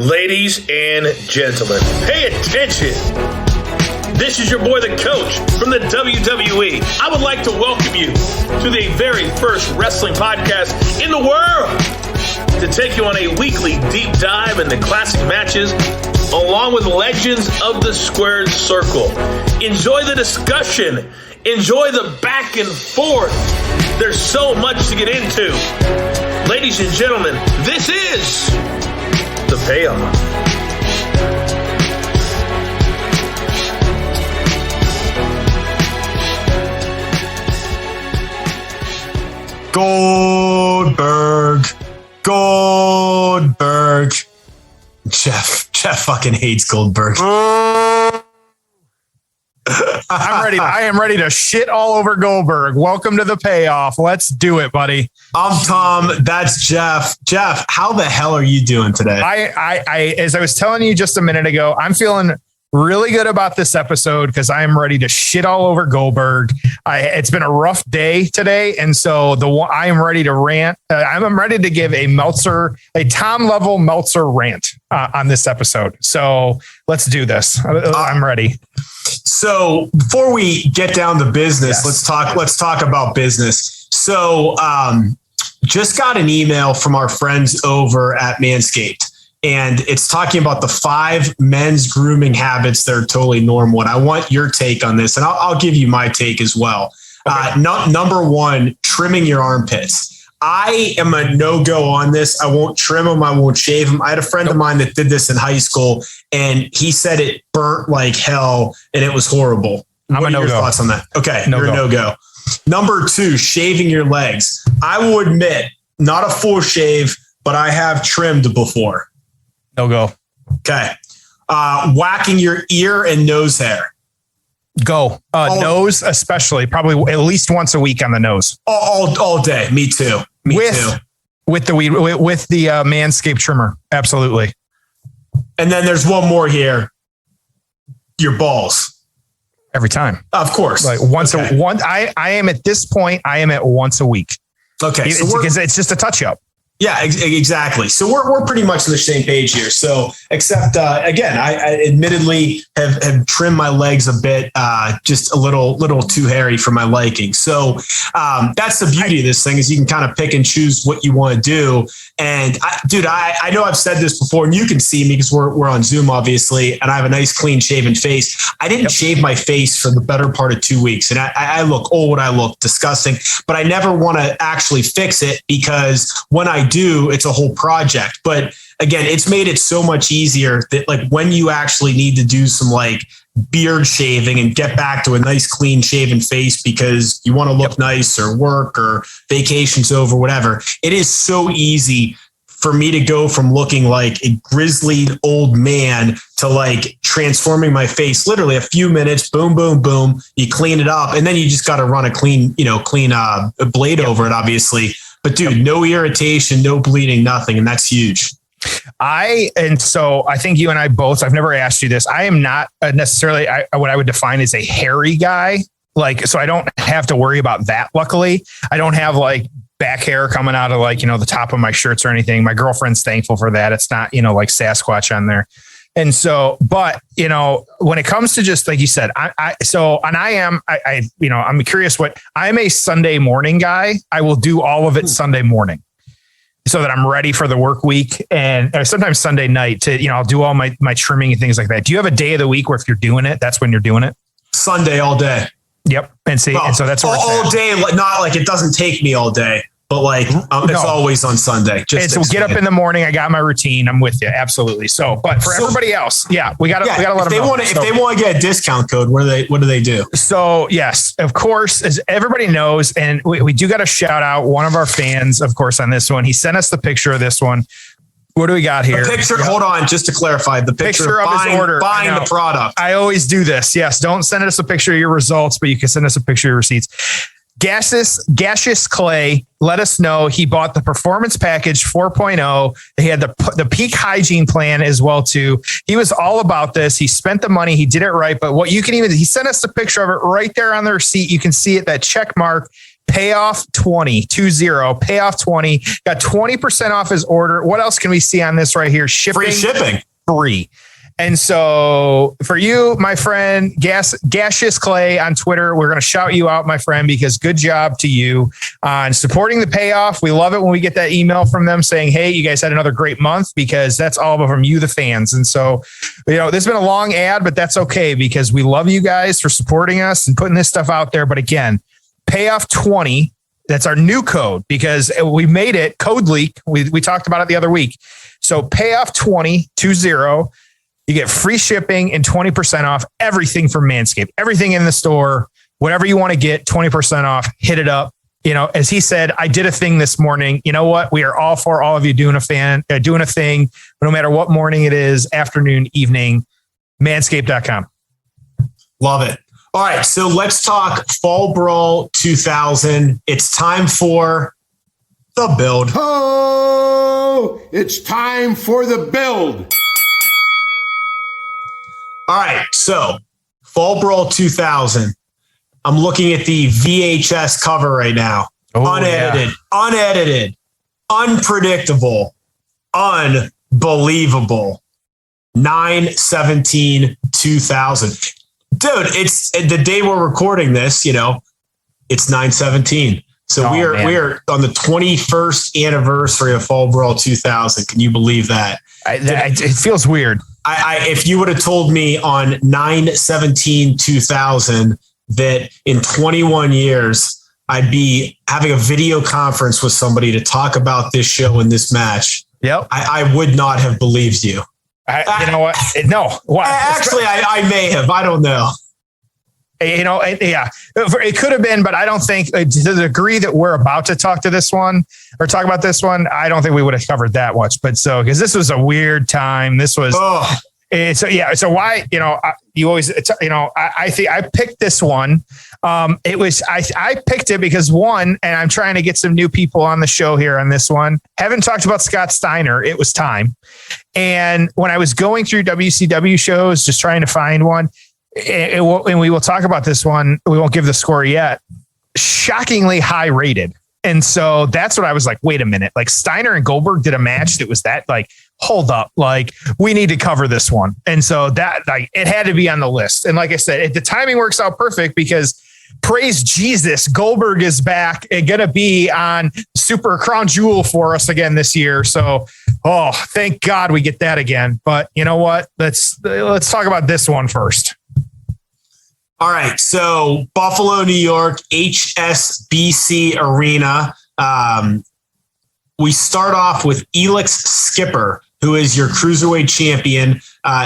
Ladies and gentlemen, pay attention. This is your boy, the coach from the WWE. I would like to welcome you to the very first wrestling podcast in the world to take you on a weekly deep dive into classic matches along with legends of the squared circle. Enjoy the discussion. Enjoy the back and forth. There's so much to get into. Ladies and gentlemen, this is The Payoff. Goldberg. Jeff fucking hates Goldberg. I am ready to shit all over Goldberg. Welcome to The Payoff. Let's do it, buddy. I'm Tom. That's Jeff. Jeff, how the hell are you doing today? I as I was telling you just a minute ago, I'm feeling really good about this episode because I am ready to shit all over Goldberg. It's been a rough day today, and so I am ready to rant. I'm ready to give a Tom level Meltzer rant on this episode. So let's do this. I'm ready. So before we get down to business, yes. let's talk about business. So just got an email from our friends over at Manscaped. And it's talking about the 5 men's grooming habits that are totally normal. And I want your take on this, and I'll give you my take as well. Okay. Number 1, trimming your armpits. I am a no-go on this. I won't trim them. I won't shave them. I had a friend of mine that did this in high school, and he said it burnt like hell, and it was horrible. What are your thoughts on that? Okay, you're a no-go. Number 2, shaving your legs. I will admit, not a full shave, but I have trimmed before. No go. Okay. Whacking your ear and nose hair. Go. Nose, especially, probably at least once a week on the nose. All day. Me too. With the Manscaped trimmer. Absolutely. And then there's one more here. Your balls. Every time. Of course. Like I am at this point, I am at once a week. Okay. Because it's just a touch up. Yeah, exactly. So we're pretty much on the same page here. So except, again, I admittedly have trimmed my legs a bit, just a little too hairy for my liking. So that's the beauty of this thing is you can kind of pick and choose what you want to do. And I know I've said this before, and you can see me because we're on Zoom, obviously, and I have a nice clean shaven face. I didn't shave my face for the better part of 2 weeks, and I look old. I look disgusting, but I never want to actually fix it because when I do, it's a whole project. But again, it's made it so much easier that like when you actually need to do some like beard shaving and get back to a nice clean shaven face because you want to look nice or work or vacation's over, whatever. It is so easy for me to go from looking like a grizzly old man to like transforming my face, literally a few minutes, boom, boom, boom. You clean it up and then you just got to run a clean blade over it, obviously. But dude, no irritation, no bleeding, nothing. And that's huge. So I think you and I both, I've never asked you this. I am not necessarily what I would define as a hairy guy. Like, so I don't have to worry about that. Luckily, I don't have like back hair coming out of like, the top of my shirts or anything. My girlfriend's thankful for that. It's not, like Sasquatch on there. And so, but, when it comes to just like you said, I'm curious I'm a Sunday morning guy. I will do all of it Sunday morning so that I'm ready for the work week and sometimes Sunday night to, I'll do all my trimming and things like that. Do you have a day of the week where if you're doing it, that's when you're doing it? Sunday all day. Yep. And so that's all day. Not like it doesn't take me all day. But like, it's always on Sunday. So get up in the morning. I got my routine. I'm with you. Absolutely. So, but for everybody else, we got to let them know. If they want to get a discount code, what do they do? So yes, of course, as everybody knows, and we do got to shout out one of our fans, of course, on this one. He sent us the picture of this one. What do we got here? The picture. Hold on, just to clarify, the picture of his order, buying the product. I always do this. Yes, don't send us a picture of your results, but you can send us a picture of your receipts. Gaseous Clay let us know he bought the Performance Package 4.0. He had the peak hygiene plan as well too. He was all about this. He spent the money. He did it right. But he sent us the picture of it right there on the receipt. You can see it, that check mark. Payoff 20, 20, payoff 20, got 20% off his order. What else can we see on this right here? Free shipping. Free. And so for you, my friend, Gaseous Clay on Twitter, we're going to shout you out, my friend, because good job to you on supporting the payoff. We love it when we get that email from them saying, hey, you guys had another great month, because that's all from you, the fans. And so, this has been a long ad, but that's okay, because we love you guys for supporting us and putting this stuff out there. But again, payoff 20, that's our new code, because we made it code leak. We talked about it the other week. So payoff 20, 20, you get free shipping and 20% off everything from Manscaped, everything in the store, whatever you want to get, 20% off, hit it up. As he said, I did a thing this morning. You know what? We are all for all of you doing a thing, no matter what morning it is, afternoon, evening, manscaped.com. Love it. All right. So let's talk Fall Brawl 2000. It's time for the build. Oh, it's time for the build. All right, so Fall Brawl 2000. I'm looking at the VHS cover right now. Unedited, unpredictable, unbelievable. 9/17/2000. Dude, it's the day we're recording this, it's 9/17. So we are on the 21st anniversary of Fall Brawl 2000. Can you believe that? It feels weird. If you would have told me on 9/17/2000 that in 21 years I'd be having a video conference with somebody to talk about this show and this match, I would not have believed you. You know what? No. What? Actually, I may have. I don't know. It could have been, but I don't think to the degree that we're about to talk about this one, I don't think we would have covered that much. But because this was a weird time, this was, so why, you always, I think I picked this one. I picked it because one, and I'm trying to get some new people on the show here on this one. Haven't talked about Scott Steiner. It was time. And when I was going through WCW shows, just trying to find one, and we will talk about this one. We won't give the score yet. Shockingly high rated. And so that's what I was like, wait a minute, like Steiner and Goldberg did a match that was that, like, hold up, like we need to cover this one. And so that, like, it had to be on the list. And like I said, the timing works out perfect because praise Jesus, Goldberg is back and going to be on Super Crown Jewel for us again this year. So, thank God we get that again. But you know what? Let's talk about this one first. All right, so Buffalo, New York, HSBC Arena. We start off with Elix Skipper, who is your Cruiserweight champion,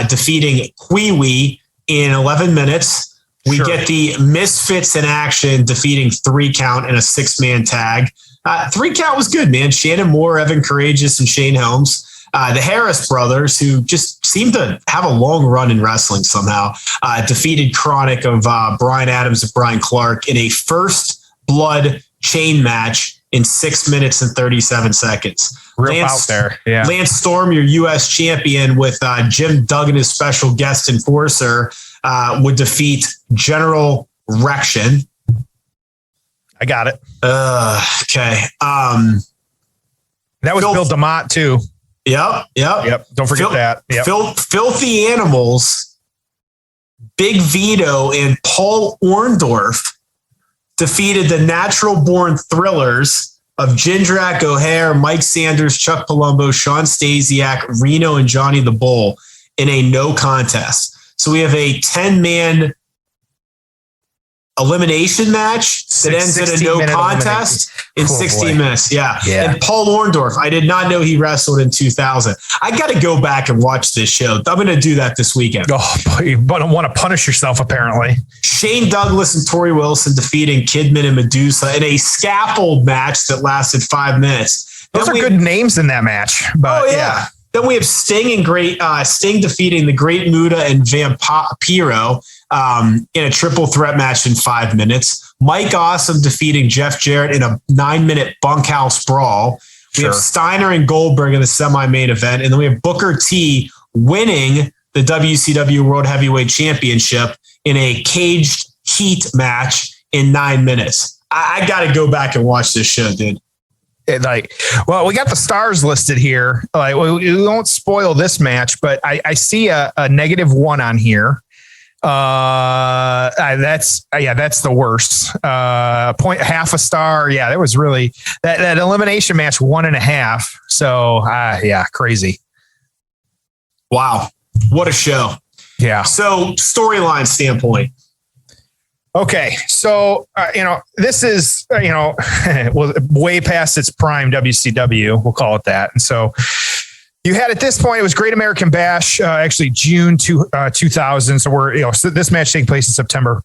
defeating Wwe Champion in 11 minutes. We get the Misfits in action, defeating 3 Count in a 6-man tag. 3 Count was good, man. Shannon Moore, Evan Courageous, and Shane Helms. The Harris brothers, who just seem to have a long run in wrestling somehow, defeated Chronic of Brian Adams and Brian Clark in a first blood chain match in 6 minutes and 37 seconds. Out there. Yeah. Lance Storm, your U.S. champion, with Jim Duggan as special guest enforcer, would defeat General Rection. I got it. Okay. That was Bill DeMott too. Yep. Don't forget that. Yep. Filthy Animals, Big Vito, and Paul Orndorff defeated the Natural Born Thrillers of Jindrak, O'Hare, Mike Sanders, Chuck Palumbo, Sean Stasiak, Reno, and Johnny the Bull in a no contest. So we have a 10-man elimination match that ends in a no contest in 16 minutes. Yeah. And Paul Orndorff, I did not know he wrestled in 2000. I got to go back and watch this show. I'm going to do that this weekend. Oh, you want to punish yourself, apparently. Shane Douglas and Tori Wilson defeating Kidman and Medusa in a scaffold match that lasted 5 minutes. Those are good names in that match. But yeah. Then we have Sting and Sting defeating the Great Muta and Vampiro in a triple threat match in 5 minutes. Mike Awesome defeating Jeff Jarrett in a 9-minute bunkhouse brawl. We have Steiner and Goldberg in the semi-main event. And then we have Booker T winning the WCW World Heavyweight Championship in a caged heat match in 9 minutes. I got to go back and watch this show, dude. We got the stars listed here. We won't spoil this match, but I see a -1 on here. That's the worst. Half a star. Yeah, that was really that elimination match 1.5. So crazy. Wow, what a show. Yeah. So storyline standpoint. Okay, so this is well, way past its prime WCW. We'll call it that. And so you had at this point, it was Great American Bash, actually June 2000. So so this match taking place in September.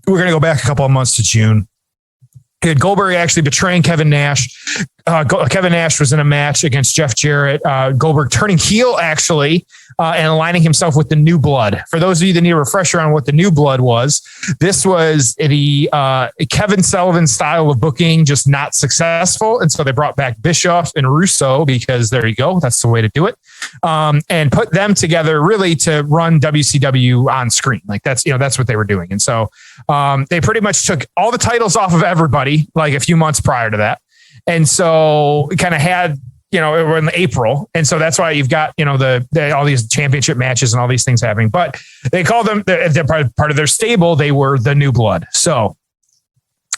We're going to go back a couple of months to June. You had Goldberg actually betraying Kevin Nash. Kevin Nash was in a match against Jeff Jarrett. Goldberg turning heel actually and aligning himself with the New Blood. For those of you that need a refresher on what the New Blood was, this was the Kevin Sullivan style of booking, just not successful. And so they brought back Bischoff and Russo because there you go. That's the way to do it. And put them together really to run WCW on screen. Like that's what they were doing. And so they pretty much took all the titles off of everybody like a few months prior to that. And so it kind of had, we're in April. And so that's why you've got, all these championship matches and all these things happening, but they call them they're part of their stable. They were the New Blood. So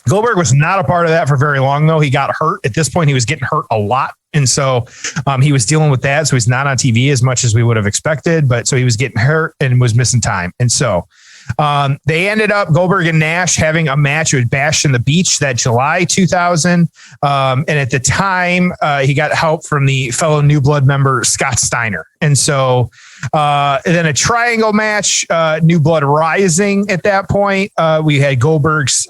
Goldberg was not a part of that for very long, though. He got hurt. At this point, he was getting hurt a lot. And so he was dealing with that. So he's not on TV as much as we would have expected. But so he was getting hurt and was missing time. And so they ended up Goldberg and Nash having a match with Bash in the Beach that July 2000. And at the time, he got help from the fellow New Blood member, Scott Steiner. And so then a triangle match, New Blood Rising at that point. We had Goldberg's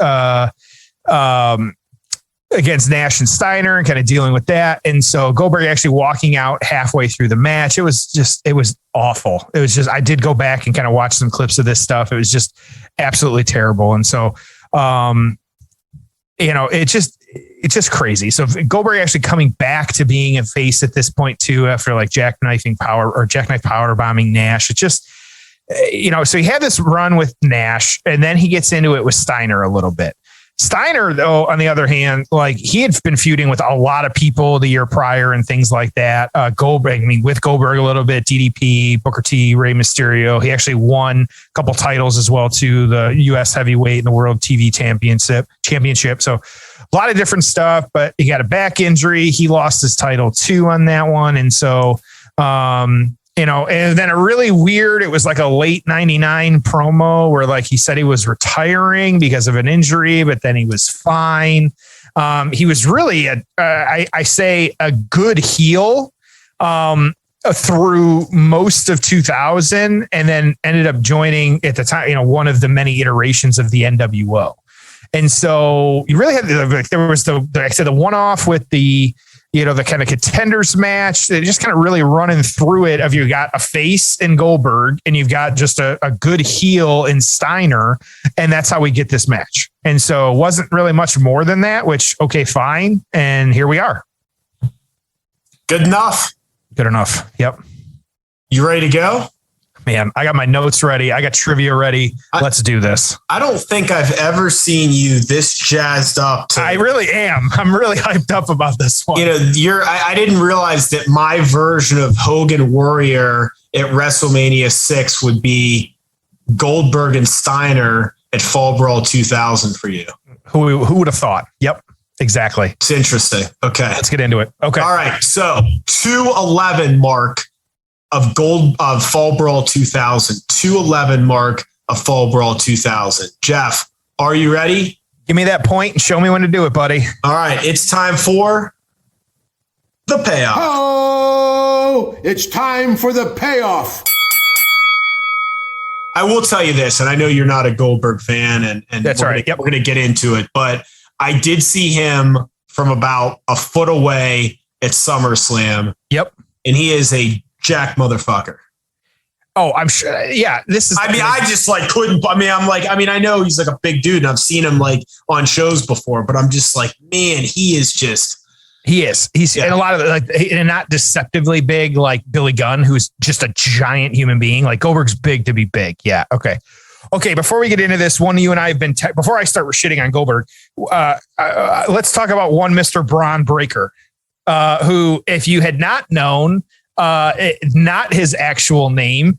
against Nash and Steiner and kind of dealing with that. And so Goldberg actually walking out halfway through the match. It was awful. It was just, I did go back and kind of watch some clips of this stuff. It was just absolutely terrible. And so, it's just crazy. So Goldberg actually coming back to being a face at this point too, after like jackknife power bombing Nash. It just, so he had this run with Nash and then he gets into it with Steiner a little bit. Steiner, though, on the other hand, like he had been feuding with a lot of people the year prior and things like that. With Goldberg a little bit, DDP, Booker T, Rey Mysterio. He actually won a couple titles as well too, the U.S. heavyweight and the World TV Championship. So a lot of different stuff, but he got a back injury. He lost his title too on that one. And so, and then a really weird, it was like a late 99 promo where like he said he was retiring because of an injury, but then he was fine. He was really a good heel through most of 2000 and then ended up joining at the time, one of the many iterations of the NWO. And so you really had, there was the one-off with the kind of contenders match. They just kind of really running through it of you got a face in Goldberg and you've got just a good heel in Steiner. And that's how we get this match. And so it wasn't really much more than that, which, okay, fine. And here we are. Good enough. Good enough. Yep. You ready to go? Man, I got my notes ready. I got trivia ready. Let's do this. I don't think I've ever seen you this jazzed up. I really am. I'm really hyped up about this one. I didn't realize that my version of Hogan Warrior at WrestleMania 6 would be Goldberg and Steiner at Fall Brawl 2000 for you. Who would have thought? Yep, exactly. It's interesting. Okay. Let's get into it. Okay. All right. So 211 mark of Fall Brawl 2000, 211 mark of Fall Brawl 2000. Jeff, are you ready? Give me that point and show me when to do it, buddy. All right. It's time for the payoff. Oh, it's time for the payoff. I will tell you this, and I know you're not a Goldberg fan, and that's right. We're going to get into it, but I did see him from about a foot away at SummerSlam. Yep. And he is a jack motherfucker. Oh, I'm sure. Yeah, this is. I just like couldn't. I know he's like a big dude, and I've seen him like on shows before, but I'm just like, man, he is just. He is. He's and a lot of and not deceptively big like Billy Gunn, who's just a giant human being. Like Goldberg's big to be big. Yeah. Okay. Okay, before we get into this, one you and I have been, before I start shitting on Goldberg, let's talk about one Mr. Braun Breaker, who, if you had not known, not his actual name,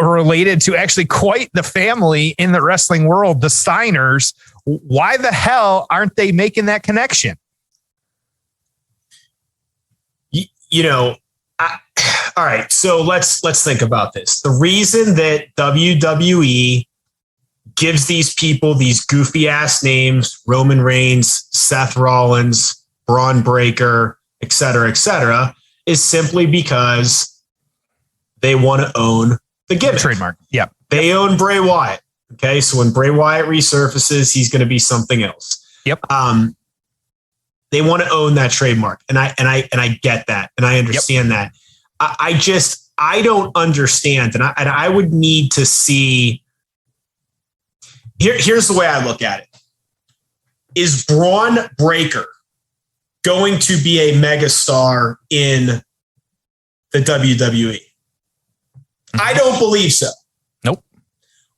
related to actually quite the family in the wrestling world, the Steiners. Why the hell aren't they making that connection? All right, so let's think about this. The reason that WWE gives these people these goofy ass names, Roman Reigns, Seth Rollins, Braun Breaker, et cetera, is simply because they want to own the gimmick. Trademark. Yeah. They own Bray Wyatt. Okay. So when Bray Wyatt resurfaces, he's going to be something else. Yep. They want to own that trademark. And I get that. And I understand that. I don't understand. And I would need to see. Here's the way I look at it. Is Braun Breaker going to be a megastar in the WWE? I don't believe so. Nope.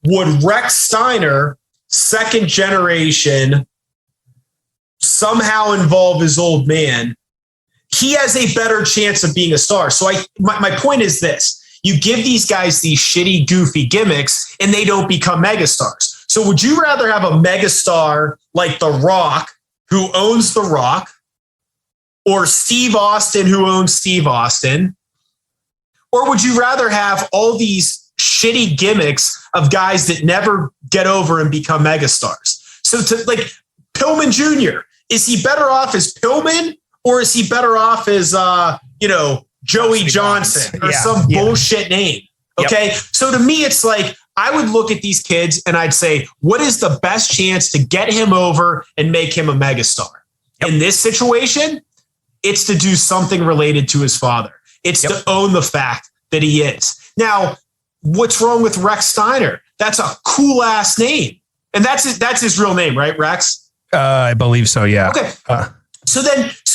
Would Rex Steiner, second generation, somehow involve his old man? He has a better chance of being a star. So my point is this. You give these guys these shitty, goofy gimmicks and they don't become megastars. So would you rather have a megastar like The Rock, who owns The Rock, or Steve Austin, who owns Steve Austin? Or would you rather have all these shitty gimmicks of guys that never get over and become megastars? So like Pillman Jr., is he better off as Pillman, or is he better off as, Joey Johnson or some bullshit name? Okay. Yep. So to me, it's like, I would look at these kids and I'd say, what is the best chance to get him over and make him a megastar? Yep. In this situation, it's to do something related to his father. It's to own the fact that he is. Now, what's wrong with Rex Steiner? That's a cool ass name. And that's his real name, right, Rex? I believe so. Yeah. Okay. So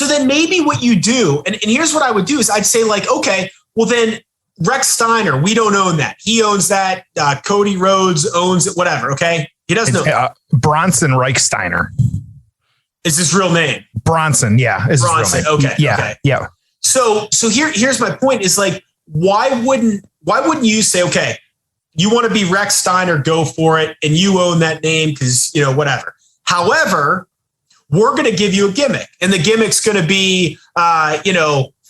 then maybe what you do, and here's what I would do is I'd say like, okay, well then Rex Steiner, we don't own that. He owns that. Cody Rhodes owns it, whatever. Okay. He doesn't own Bronson Reichsteiner is his real name. Bronson. Yeah. Is Bronson. His real name. Okay. Yeah. Okay. Yeah. So here's my point is like, why wouldn't you say, okay, you want to be Rex Steiner, go for it. And you own that name because, whatever. However, we're going to give you a gimmick, and the gimmick's going to be,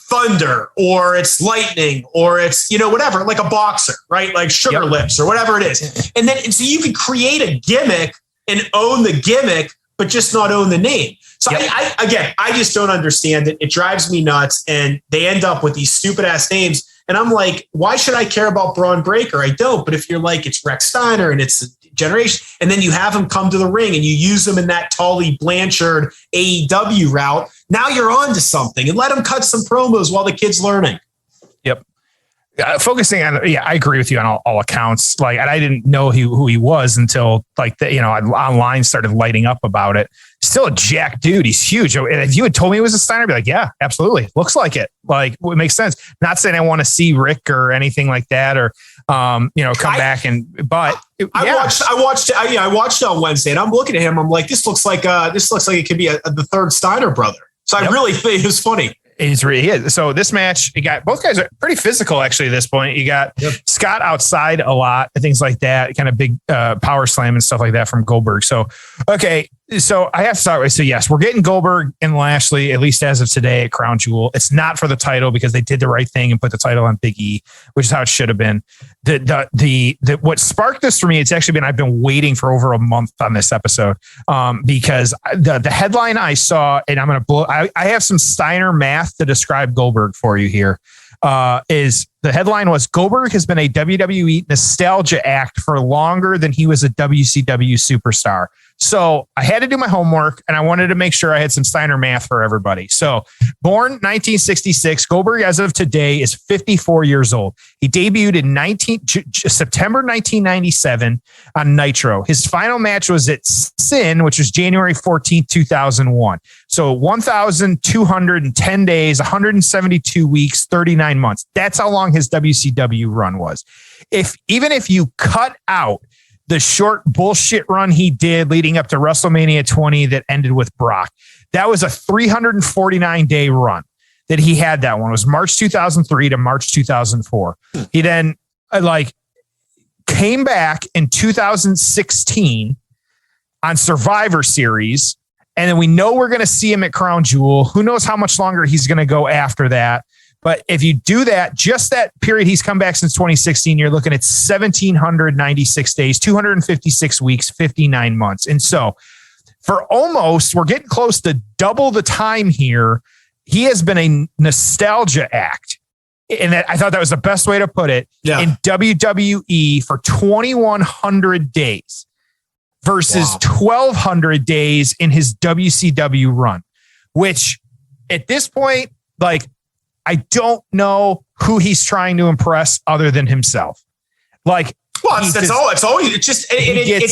thunder, or it's lightning, or it's, whatever, like a boxer, right? Like Sugar Lips or whatever it is. And so you can create a gimmick and own the gimmick, but just not own the name. So I just don't understand it. It drives me nuts. And they end up with these stupid ass names. And I'm like, why should I care about Braun Breaker? I don't. But if you're like, it's Rex Steiner and it's a generation, and then you have him come to the ring and you use him in that Tully Blanchard AEW route, now you're on to something, and let him cut some promos while the kid's learning. Yep. Focusing on, I agree with you on all accounts. Like, and I didn't know who he was until like online started lighting up about it. Still a jack dude. He's huge. And if you had told me it was a Steiner, I'd be like, yeah, absolutely. Looks like it. Like, it makes sense. Not saying I want to see Rick or anything like that, or come back but I watched it on Wednesday, and I'm looking at him. I'm like, this looks like it could be the third Steiner brother. So I really think it was funny. He's really is. So this match, you got both guys are pretty physical actually at this point. You got Scott outside a lot and things like that, kind of big power slam and stuff like that from Goldberg. So, okay. So I have to start with, so yes, we're getting Goldberg and Lashley, at least as of today, at Crown Jewel. It's not for the title because they did the right thing and put the title on Big E, which is how it should have been. What sparked this for me, it's actually been, I've been waiting for over a month on this episode because the headline I saw, and I'm going to blow, I have some Steiner math to describe Goldberg for you here. Is the headline was Goldberg has been a WWE nostalgia act for longer than he was a WCW superstar. So I had to do my homework, and I wanted to make sure I had some Steiner math for everybody. So born 1966, Goldberg as of today is 54 years old. He debuted in September 1997 on Nitro. His final match was at Sin, which was January 14th, 2001. So 1,210 days, 172 weeks, 39 months. That's how long his WCW run was. Even if you cut out the short bullshit run he did leading up to WrestleMania 20 that ended with Brock. That was a 349-day run that he had. That one it was March 2003 to March 2004. He then came back in 2016 on Survivor Series. And then we know we're going to see him at Crown Jewel. Who knows how much longer he's going to go after that. But if you do that, just that period he's come back since 2016, you're looking at 1,796 days, 256 weeks, 59 months. And so we're getting close to double the time here. He has been a nostalgia act. And I thought that was the best way to put it in WWE for 2,100 days versus 1,200 days in his WCW run, which at this point, I don't know who he's trying to impress other than himself. It's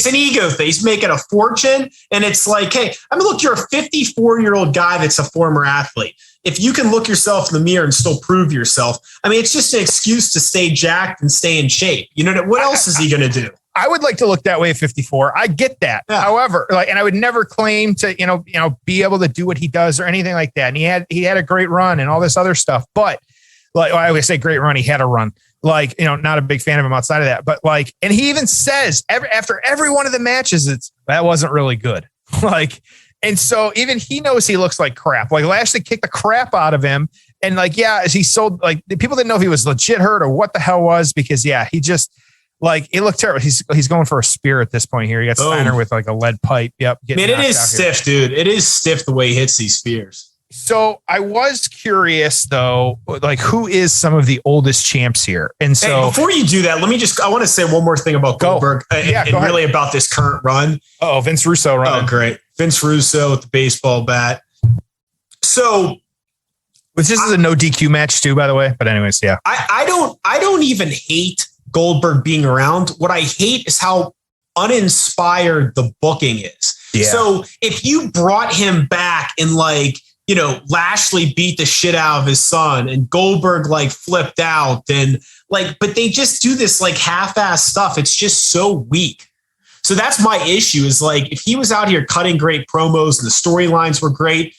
an ego thing. He's making a fortune. And it's hey, look, you're a 54-year-old guy that's a former athlete. If you can look yourself in the mirror and still prove yourself, it's just an excuse to stay jacked and stay in shape. What else is he going to do? I would like to look that way at 54. I get that. Yeah. However, and I would never claim to, be able to do what he does or anything like that. And he had a great run and all this other stuff. But I always say great run. He had a run. Not a big fan of him outside of that. But and he even says after every one of the matches, that wasn't really good. And so even he knows he looks like crap. Lashley kicked the crap out of him. And as he sold, people didn't know if he was legit hurt or what the hell was, because he just, it looked terrible. He's going for a spear at this point here. You got Steiner with a lead pipe. Yep. Man, it is stiff, dude. It is stiff the way he hits these spears. So I was curious though, who is some of the oldest champs here? And so before you do that, I want to say one more thing about Goldberg and really about this current run. Oh, Vince Russo run. Oh, great. Vince Russo with the baseball bat. So this is a no DQ match too, by the way. But anyways, yeah. I don't even hate Goldberg being around. What I hate is how uninspired the booking is. Yeah. So if you brought him back and Lashley beat the shit out of his son and Goldberg flipped out and but they just do this half-ass stuff. It's just so weak. So that's my issue is if he was out here cutting great promos and the storylines were great,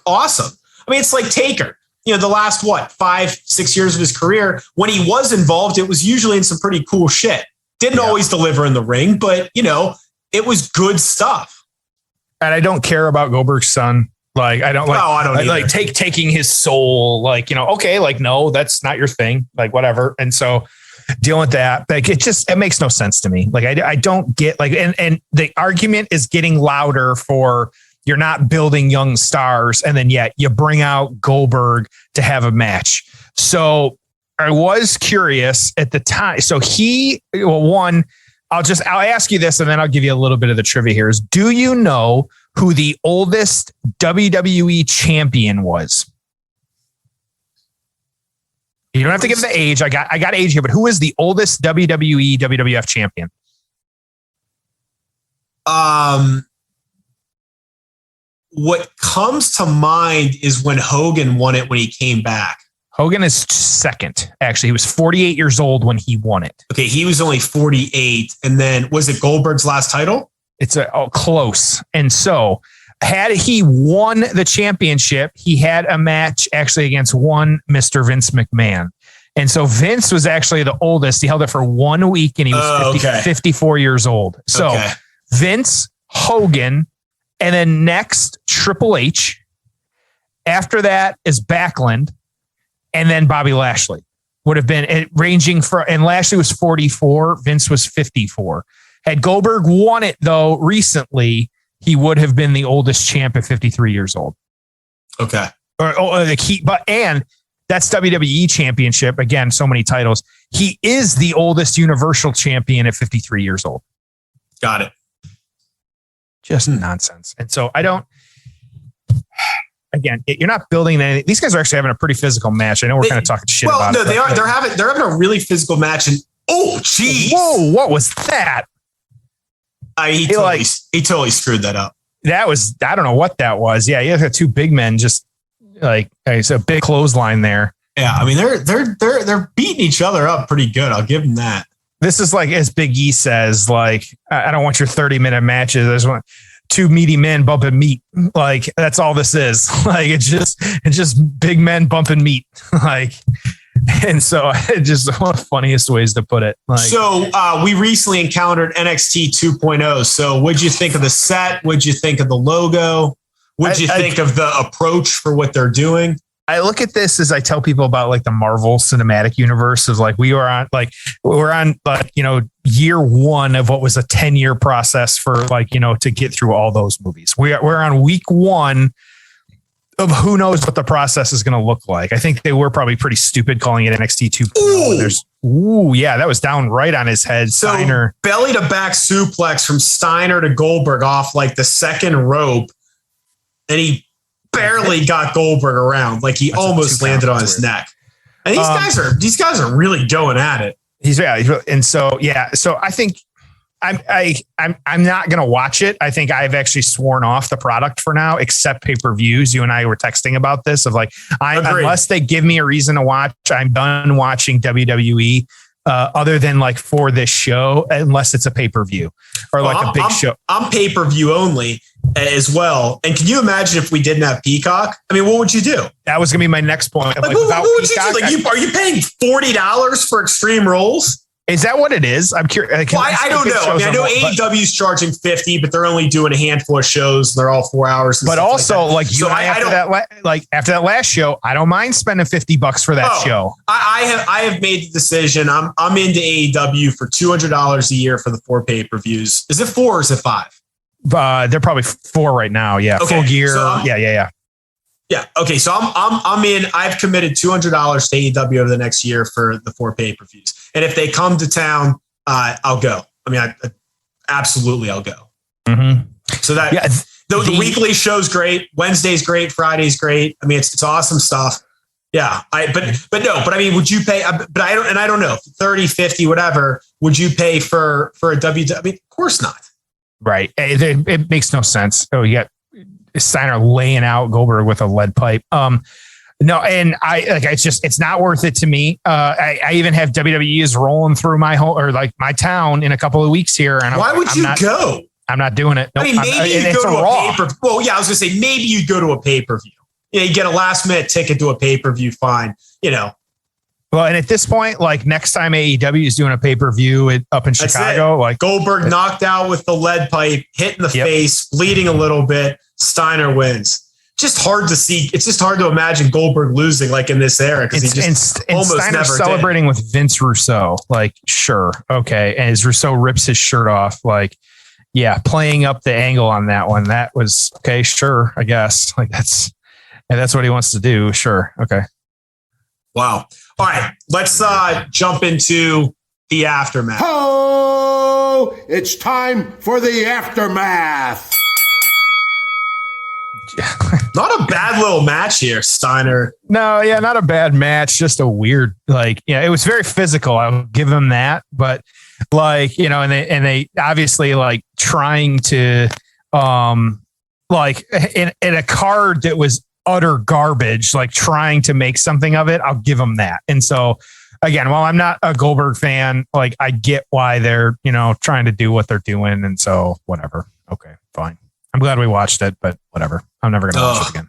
awesome. It's like Taker. The last 5-6 years of his career, when he was involved, it was usually in some pretty cool shit. Didn't always deliver in the ring, but it was good stuff. And I don't care about Goldberg's son. I don't taking his soul, no, that's not your thing. Whatever. And so dealing with that, it makes no sense to me. I don't get and the argument is getting louder for you're not building young stars. And then yet you bring out Goldberg to have a match. So I was curious at the time. So I'll ask you this and then I'll give you a little bit of the trivia here is, do you know who the oldest WWE champion was? You don't have to give the age. I got age here, but who is the oldest WWE WWF champion? What comes to mind is when Hogan won it when he came back. Hogan is second. Actually, he was 48 years old when he won it. Okay, he was only 48. And then was it Goldberg's last title? It's close. And so had he won the championship, he had a match actually against one Mr. Vince McMahon. And so Vince was actually the oldest. He held it for 1 week and he was 54 years old. So Vince, Hogan, and then next Triple H. After that is Backlund. And then Bobby Lashley would have been ranging and Lashley was 44. Vince was 54. Had Goldberg won it though recently, he would have been the oldest champ at 53 years old. Okay. And that's WWE championship. Again, so many titles. He is the oldest Universal champion at 53 years old. Got it. Just nonsense. And so again, you're not building anything. These guys are actually having a pretty physical match. I know we're kind of talking shit about it. Well, no, they are. They're having a really physical match. And geez. Whoa, what was that? He totally screwed that up. That was, I don't know what that was. Yeah, you have two big men just it's a big clothesline there. Yeah, I mean they're beating each other up pretty good. I'll give them that. This is like, as Big E says, like, I don't want your 30-minute matches. I just want two meaty men bumping meat. Like, that's all this is. Like, it's just big men bumping meat. Like, and so it's just one of the funniest ways to put it. Like, so we recently encountered NXT 2.0. So what'd you think of the set? What'd you think of the logo? What'd you think of the approach for what they're doing? I look at this as I tell people about like the Marvel Cinematic Universe of like, we're on year one of what was a 10-year process for like, you know, to get through all those movies. We're on week one of who knows what the process is going to look like. I think they were probably pretty stupid calling it NXT 2.0. Yeah, that was down right on his head. So Steiner. Belly to back suplex from Steiner to Goldberg off like the second rope. And he barely got Goldberg around. Like he almost landed on his neck. And these guys are really going at it. So I think I'm not going to watch it. I think I've actually sworn off the product for now, except pay-per-views. You and I were texting about this of like, unless they give me a reason to watch, I'm done watching WWE. Other than like for this show, unless it's a pay-per-view or like a big show. I'm pay-per-view only as well. And can you imagine if we didn't have Peacock? I mean, what would you do? That was going to be my next point. Like, what would Peacock, you do? Like, are you paying $40 for Extreme Rules? Is that what it is? I'm curious. Well, I don't know. I mean, I know AEW is charging $50, but they're only doing a handful of shows. They're all 4 hours. But also, like you, so after that last show, I don't mind spending $50 for that show. I have made the decision. I'm into AEW for $200 a year for the 4 pay-per-views. Is it 4 or is it 5? They're probably 4 right now. Yeah, okay. Full gear. So Yeah. Okay. So I'm in. I've committed $200 to AEW over the next year for the 4 pay-per-views. And if they come to town, I'll go. I mean, absolutely, I'll go. Mm-hmm. So that the weekly show's great. Wednesday's great. Friday's great. I mean, it's awesome stuff. Yeah. But I mean, would you pay? But I don't know, 30, 50, whatever. Would you pay for a WWE? I mean, of course not. Right. It makes no sense. Oh, you got Steiner laying out Goldberg with a lead pipe. No, and it's not worth it to me. I even have WWE is rolling through my town in a couple of weeks here. And why would you go? I'm not doing it. Nope, I mean, maybe you go to a pay-per-view. Well, yeah, I was going to say, maybe you go to a pay-per-view. You get a last minute ticket to a pay-per-view. Fine. Well, and at this point, like next time AEW is doing a pay-per-view up in Chicago, like Goldberg knocked out with the lead pipe, hit in the face, bleeding a little bit. Steiner wins. Just hard to see. It's just hard to imagine Goldberg losing like in this era because he just almost Steiner's never celebrating with Vince Russo. Like, sure, okay, and as Russo rips his shirt off, like, yeah, playing up the angle on that one. That was okay. Sure, I guess. Like that's what he wants to do. Sure, okay. Wow. All right, let's jump into the aftermath. Oh, it's time for the aftermath. Not a bad little match here, Steiner. No, yeah, not a bad match. Just a weird, it was very physical. I'll give them that. But and they obviously like trying to in a card that was utter garbage, like trying to make something of it. I'll give them that. And so again, while I'm not a Goldberg fan, like I get why they're, trying to do what they're doing. And so whatever. Okay, fine. I'm glad we watched it, but whatever. I'm never going to watch it again.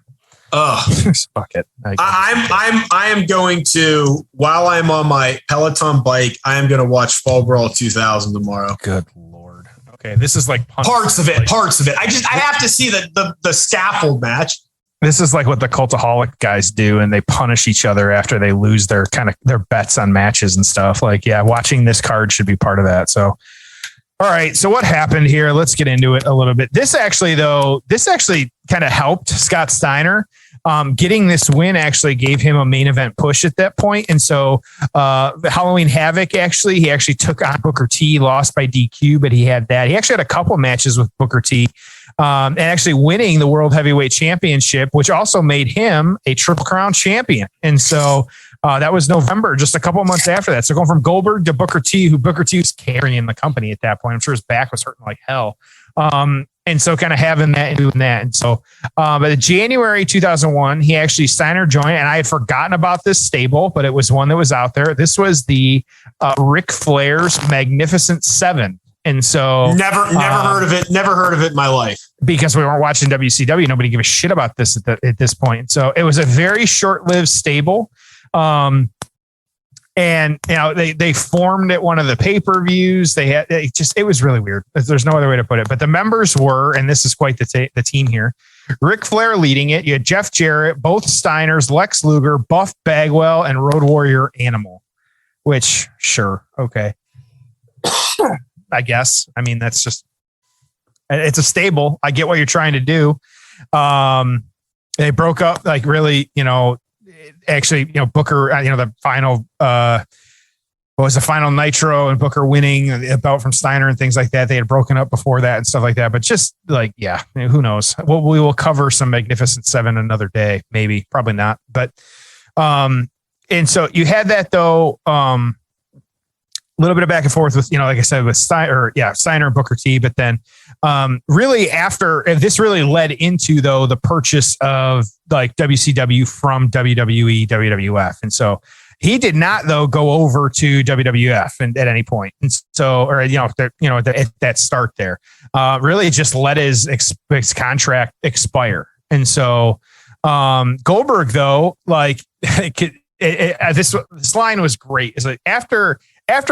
Fuck it. I am going to, while I'm on my Peloton bike, I am going to watch Fall Brawl 2000 tomorrow. Good Lord. Okay. This is like parts of it. I have to see the scaffold match. This is like what the Cultaholic guys do, and they punish each other after they lose their bets on matches and stuff. Like, yeah, watching this card should be part of that. So, all right. So what happened here? Let's get into it a little bit. This actually kind of helped Scott Steiner. Getting this win actually gave him a main event push at that point. And so Halloween Havoc, he actually took on Booker T, lost by DQ, but he had that. He actually had a couple matches with Booker T and actually winning the World Heavyweight Championship, which also made him a Triple Crown champion. And so that was November, just a couple of months after that. So going from Goldberg to Booker T, who Booker T was carrying the company at that point. I'm sure his back was hurting like hell. And so kind of having that and doing that. And so, but in January 2001, Steiner joined, and I had forgotten about this stable, but it was one that was out there. This was the Ric Flair's Magnificent Seven. And so never heard of it. Never heard of it in my life, because we weren't watching WCW. Nobody gave a shit about this at this point. So it was a very short-lived stable. And they formed at one of the pay-per-views. It was really weird. There's no other way to put it. But the members were, and this is quite the team here, Ric Flair leading it. You had Jeff Jarrett, both Steiners, Lex Luger, Buff Bagwell, and Road Warrior Animal. Which, sure, okay, I guess. I mean, it's a stable. I get what you're trying to do. They broke up like really, Booker, the final, was the final Nitro and Booker winning a belt from Steiner and things like that. They had broken up before that and stuff like that. But just like, yeah, who knows? We will cover some Magnificent Seven another day, maybe, probably not. But, and so you had that though, a little bit of back and forth with, like I said, with Steiner and Booker T. But then really after this really led into though the purchase of like WCW from WWE, WWF. And so he did not though go over to WWF and at any point. And so, or, at that start there, really just let his contract expire. And so Goldberg though, like this line was great. It's like after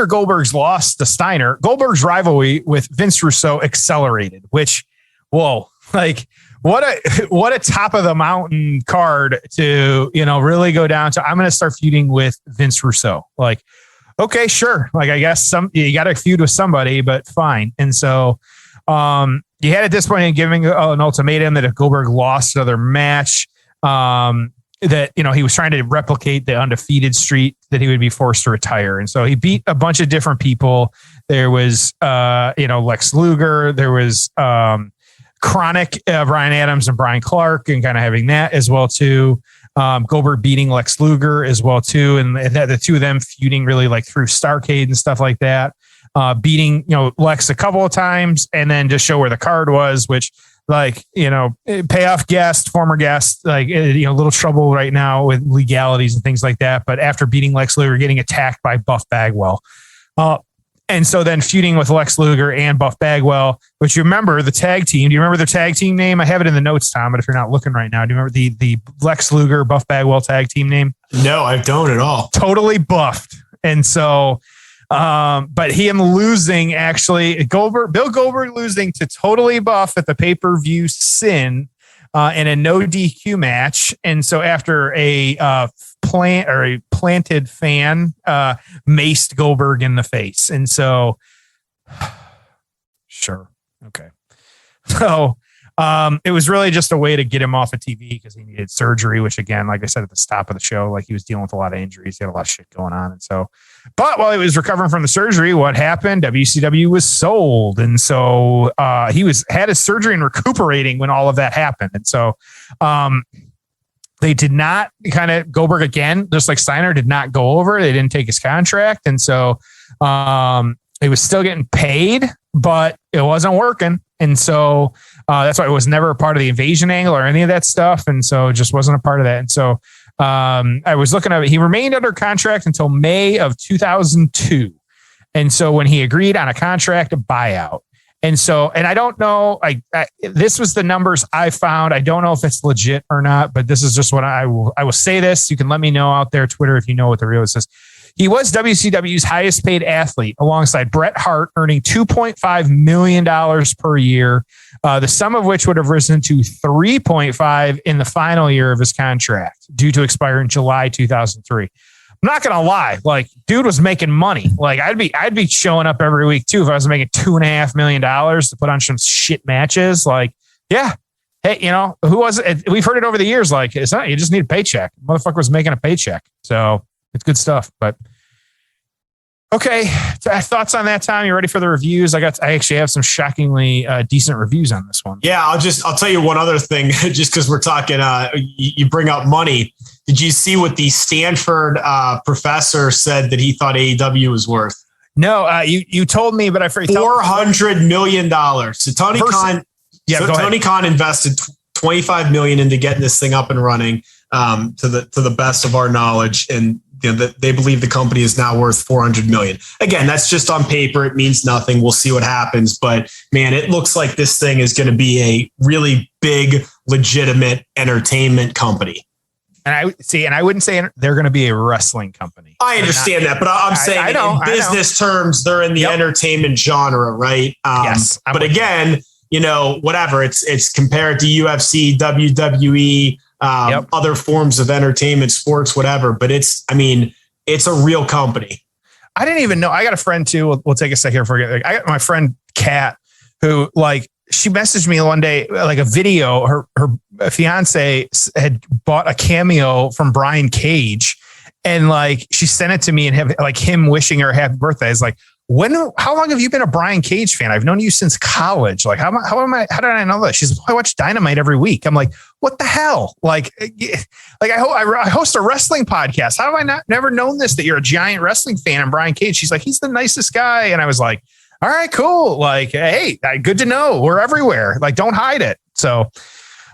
Goldberg's loss to Steiner, Goldberg's rivalry with Vince Russo accelerated, which, whoa, like what a top of the mountain card to, really go down to. I'm going to start feuding with Vince Russo. Like, okay, sure. Like, I guess you got to feud with somebody, but fine. And so you had at this point in giving an ultimatum that if Goldberg lost another match, that, he was trying to replicate the undefeated streak, that he would be forced to retire. And so he beat a bunch of different people. There was, Lex Luger, there was Chronic, Brian Adams and Brian Clark, and kind of having that as well too. Goldberg beating Lex Luger as well too. And the two of them feuding really like through Starrcade and stuff like that. Beating, Lex a couple of times and then just show where the card was, which, like, payoff guest, former guest, like, a little trouble right now with legalities and things like that. But after beating Lex Luger, getting attacked by Buff Bagwell. And so then feuding with Lex Luger and Buff Bagwell, which you remember the tag team. Do you remember their tag team name? I have it in the notes, Tom, but if you're not looking right now, do you remember the Lex Luger, Buff Bagwell tag team name? No, I don't at all. Totally buffed. And so, but him losing actually Bill Goldberg losing to Totally Buff at the pay-per-view Sin in a no DQ match. And so after a planted fan maced Goldberg in the face. And so sure. Okay. So it was really just a way to get him off of TV because he needed surgery, which again, like I said at the top of the show, like he was dealing with a lot of injuries. He had a lot of shit going on. And so, but while he was recovering from the surgery, what happened? WCW was sold. And so he had his surgery and recuperating when all of that happened. And so they did not Goldberg again, just like Steiner, did not go over. They didn't take his contract. And so he was still getting paid, but it wasn't working. And so that's why it was never a part of the invasion angle or any of that stuff. And so it just wasn't a part of that. And so I was looking at it. He remained under contract until May of 2002. And so when he agreed on a contract buyout. And so, and I don't know, this was the numbers I found. I don't know if it's legit or not, but this is just what I will say this. You can let me know out there, Twitter, if you know what the real is. He was WCW's highest paid athlete alongside Bret Hart, earning $2.5 million per year, the sum of which would have risen to $3.5 in the final year of his contract due to expire in July 2003. I'm not going to lie. Like, dude was making money. Like I'd be showing up every week too. If I was making $2.5 million to put on some shit matches, like, yeah. Hey, who was it? We've heard it over the years. Like, it's not, you just need a paycheck. Motherfucker was making a paycheck. So it's good stuff, but okay. Thoughts on that, Tom? You ready for the reviews? I actually have some shockingly decent reviews on this one. Yeah, I'll tell you one other thing, just because we're talking, you bring up money. Did you see what the Stanford professor said that he thought AEW was worth? No, you told me, but I forgot. $400 million. So Tony Khan, Yeah, so Tony Khan invested $25 million into getting this thing up and running, to the best of our knowledge, and they believe the company is now worth $400 million. Again, that's just on paper. It means nothing. We'll see what happens. But man, it looks like this thing is going to be a really big, legitimate entertainment company. And I wouldn't say they're going to be a wrestling company. I understand that, but I'm saying in business terms, they're in the entertainment genre, right? Yes. But again, whatever, it's compared to UFC, WWE, other forms of entertainment, sports, whatever. But it's a real company. I didn't even know. I got a friend too. We'll take a second here for I got my friend Kat, who she messaged me one day, like a video. Her fiance had bought a cameo from Brian Cage, and she sent it to me and have him wishing her happy birthday. It's like, how long have you been a Brian Cage fan? I've known you since college. How did I know that? She's like, I watch Dynamite every week. I'm like, what the hell? I host a wrestling podcast. How have I never known this, that you're a giant wrestling fan and Brian Cage? She's like, he's the nicest guy. And I was like, all right, cool. Hey, good to know. We're everywhere. Don't hide it. So,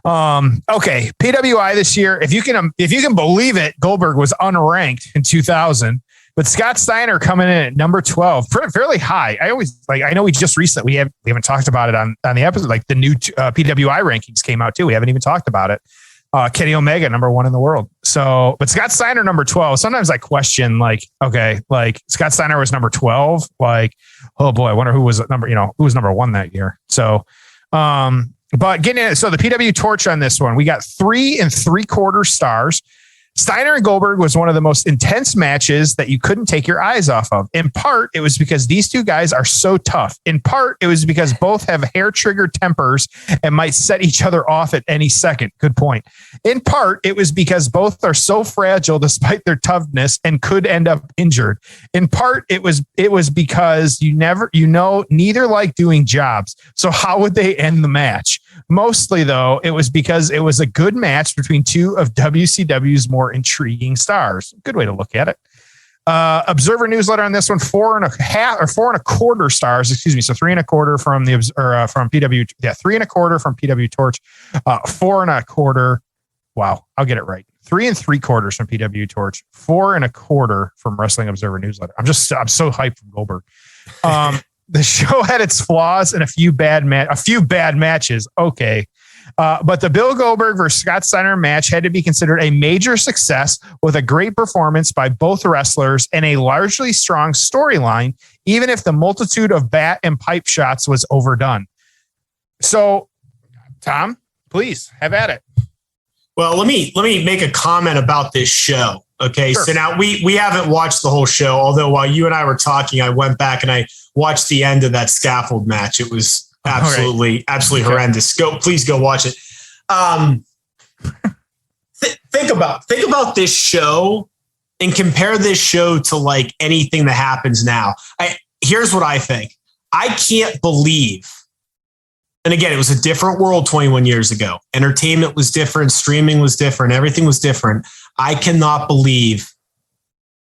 okay. PWI this year, if you can believe it, Goldberg was unranked in 2000. But Scott Steiner coming in at number 12, fairly high. I know we just recently, we haven't talked about it on the episode. The new PWI rankings came out too. We haven't even talked about it. Kenny Omega, number 1 in the world. So, but Scott Steiner, number 12. Sometimes I question, Scott Steiner was number 12. Oh boy, I wonder who was number 1 that year. So, but getting in, so the PW torch on this one, we got 3 3/4 stars. Steiner and Goldberg was one of the most intense matches that you couldn't take your eyes off of. In part, it was because these two guys are so tough. In part, it was because both have hair-triggered tempers and might set each other off at any second. Good point. In part, it was because both are so fragile despite their toughness and could end up injured. In part, it was because neither like doing jobs. So how would they end the match? Mostly, though, it was because it was a good match between two of WCW's more intriguing stars. Good way to look at it. Observer newsletter on this one, 4.25 stars. Excuse me. So 3.25 from from PW. Yeah, 3.25 from PW Torch. 4.25. Wow, I'll get it right. 3 3/4 from PW Torch. 4.25 from Wrestling Observer newsletter. I'm so hyped from Goldberg. The show had its flaws and a few bad matches. Okay. But the Bill Goldberg versus Scott Steiner match had to be considered a major success with a great performance by both wrestlers and a largely strong storyline, even if the multitude of bat and pipe shots was overdone. So, Tom, please have at it. Well, let me make a comment about this show. Okay. Sure. So now we haven't watched the whole show, although while you and I were talking, I went back and I watched the end of that scaffold match. It was absolutely horrendous. Please go watch it. Think about this show and compare this show to anything that happens now. Here's what I think. I can't believe, and again, it was a different world 21 years ago. Entertainment was different. Streaming was different. Everything was different. I cannot believe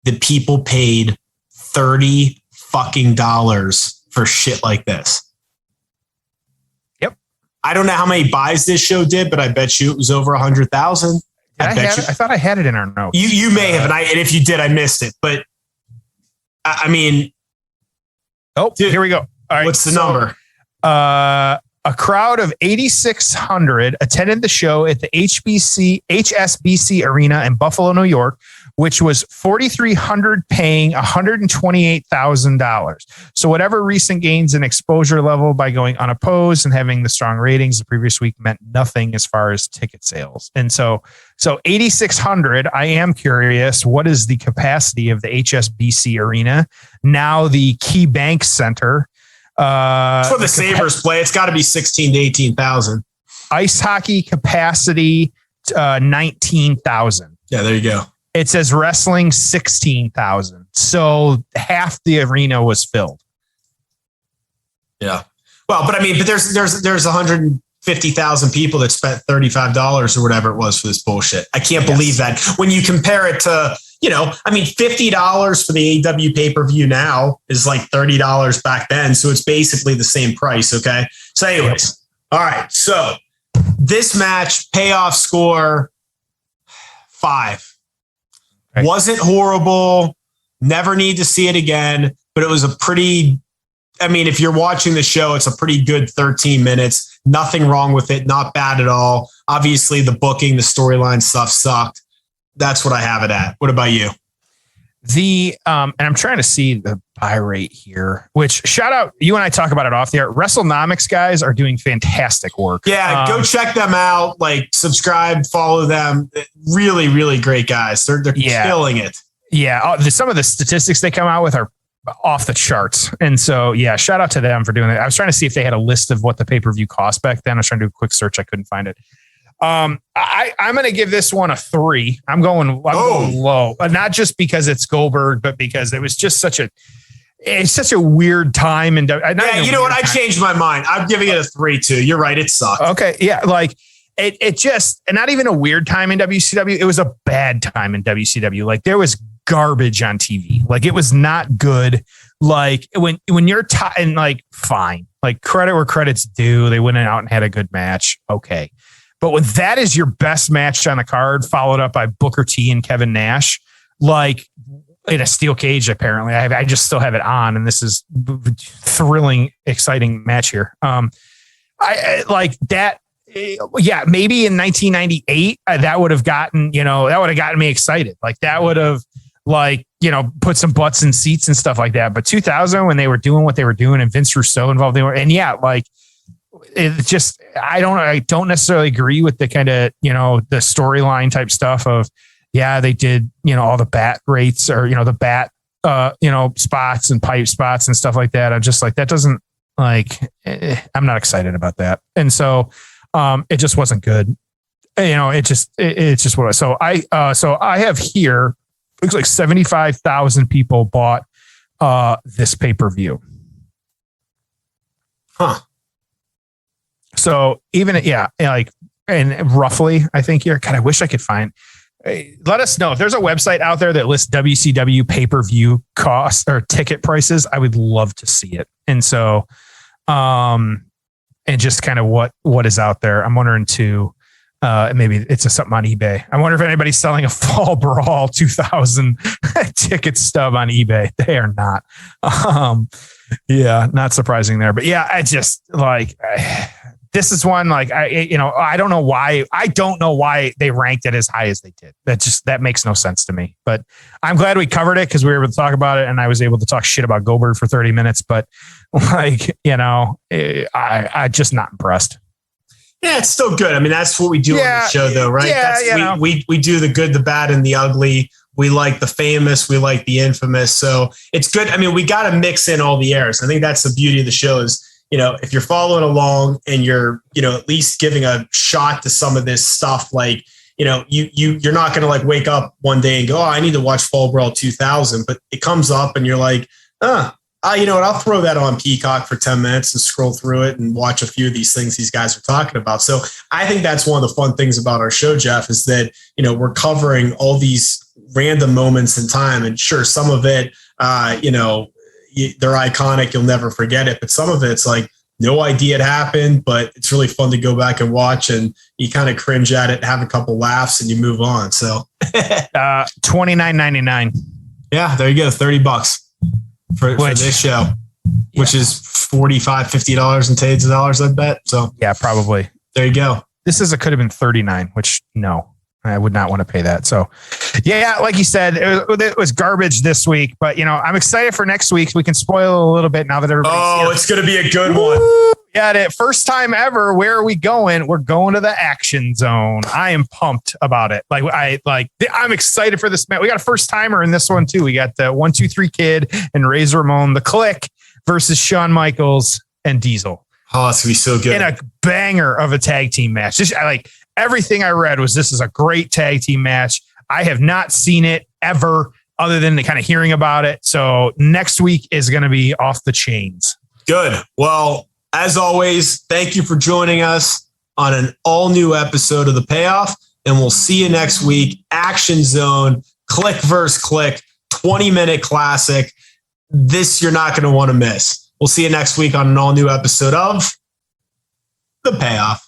that people paid $30 fucking for shit like this. Yep. I don't know how many buys this show did, but I bet you it was over 100,000. I thought I had it in our notes. You may have, and if you did, I missed it. But I mean, dude, here we go. All right, what's the number? A crowd of 8,600 attended the show at the HSBC Arena in Buffalo, New York, which was 4,300 paying $128,000. So whatever recent gains in exposure level by going unopposed and having the strong ratings the previous week meant nothing as far as ticket sales. And so 8,600, I am curious, what is the capacity of the HSBC Arena? Now the Key Bank Center. For the Sabres play, it's got to be 16 to 18,000. Ice hockey capacity, 19,000. Yeah, there you go. It says wrestling 16,000. So half the arena was filled. Yeah. Well, but there's 150,000 people that spent $35 or whatever it was for this bullshit. I can't believe that when you compare it to, $50 for the AEW pay-per-view now is like $30 back then. So it's basically the same price. Okay. So anyways, All right. So this match, payoff score 5. Okay. Wasn't horrible. Never need to see it again, but it was a pretty, I mean, if you're watching the show, it's a pretty good 13 minutes. Nothing wrong with it. Not bad at all. Obviously, the booking, the storyline stuff sucked. That's what I have it at. What about you? And I'm trying to see the buy rate here, which shout out, you and I talk about it off the air. WrestleNomics guys are doing fantastic work. Yeah, go check them out. Like, subscribe, follow them. Really, really great guys. They're killing it. Yeah, some of the statistics they come out with are off the charts. And so, yeah, shout out to them for doing it. I was trying to see if they had a list of what the pay-per-view cost back then. I was trying to do a quick search. I couldn't find it. I'm going to give this one a 3. I'm going low, not just because it's Goldberg, but because it was just such a weird time. And you know what? I changed my mind. I'm giving it a 3 too. You're right. It sucked. Okay. Yeah. Like it just, and not even a weird time in WCW. It was a bad time in WCW. Like there was garbage on TV. Like it was not good. Like when you're and like, fine, like credit where credit's due. They went out and had a good match. Okay. But when that is your best match on the card, followed up by Booker T and Kevin Nash, like in a steel cage, apparently, I just still have it on, and this is thrilling, exciting match here. I like that. Yeah, maybe in 1998, that would have gotten me excited. Like that would have put some butts in seats and stuff like that. But 2000, when they were doing what they were doing, and Vince Russo involved, it just, I don't necessarily agree with the kind of, the storyline type stuff of, yeah, they did, all the bat rates or, the bat, spots and pipe spots and stuff like that. I'm just like, that doesn't I'm not excited about that. And so, it just wasn't good. It's just what so I have here, looks like 75,000 people bought, this pay-per-view. Huh. So even, and roughly, I think here, God, I wish I could find, let us know if there's a website out there that lists WCW pay-per-view costs or ticket prices. I would love to see it. And so, and just kind of what is out there. I'm wondering too, maybe it's something on eBay. I wonder if anybody's selling a Fall Brawl 2000 ticket stub on eBay. They are not. Not surprising there, but yeah, I just this is one I don't know why they ranked it as high as they did. That makes no sense to me, but I'm glad we covered it because we were able to talk about it and I was able to talk shit about Goldberg for 30 minutes, but I just not impressed. Yeah, it's still good. I mean, that's what we do on the show though, right? Yeah, we do the good, the bad, and the ugly. We like the famous, we like the infamous. So it's good. I mean, we got to mix in all the eras. I think that's the beauty of the show is, if you're following along and you're, at least giving a shot to some of this stuff, like, you're not going to wake up one day and go, oh, I need to watch Fall Brawl 2000, but it comes up and you're like, you know what? I'll throw that on Peacock for 10 minutes and scroll through it and watch a few of these things these guys are talking about. So I think that's one of the fun things about our show, Jeff, is that, we're covering all these random moments in time. And sure, some of it, they're iconic. You'll never forget it. But some of it's like, no idea it happened, but it's really fun to go back and watch and you kind of cringe at it, have a couple laughs and you move on. So $29.99. Yeah, there you go. $30 for this show, which is $45, $50 in today's dollars, I bet. So yeah, probably. There you go. This could have been $39, which no, I would not want to pay that. So yeah, like you said, it was garbage this week, but I'm excited for next week. We can spoil a little bit now that everybody's here. It's going to be a good one. Got it. First time ever. Where are we going? We're going to the Action Zone. I am pumped about it. I'm excited for this match. We got a first timer in this one too. We got the 1-2-3 Kid and Razor Ramon, the Click versus Shawn Michaels and Diesel. Oh, it's gonna be so good. In a banger of a tag team match. Everything I read was this is a great tag team match. I have not seen it ever other than kind of hearing about it. So next week is going to be off the chains. Good. Well, as always, thank you for joining us on an all new episode of The Payoff. And we'll see you next week. Action Zone, Click versus Click, 20-minute classic. This you're not going to want to miss. We'll see you next week on an all new episode of the payoff.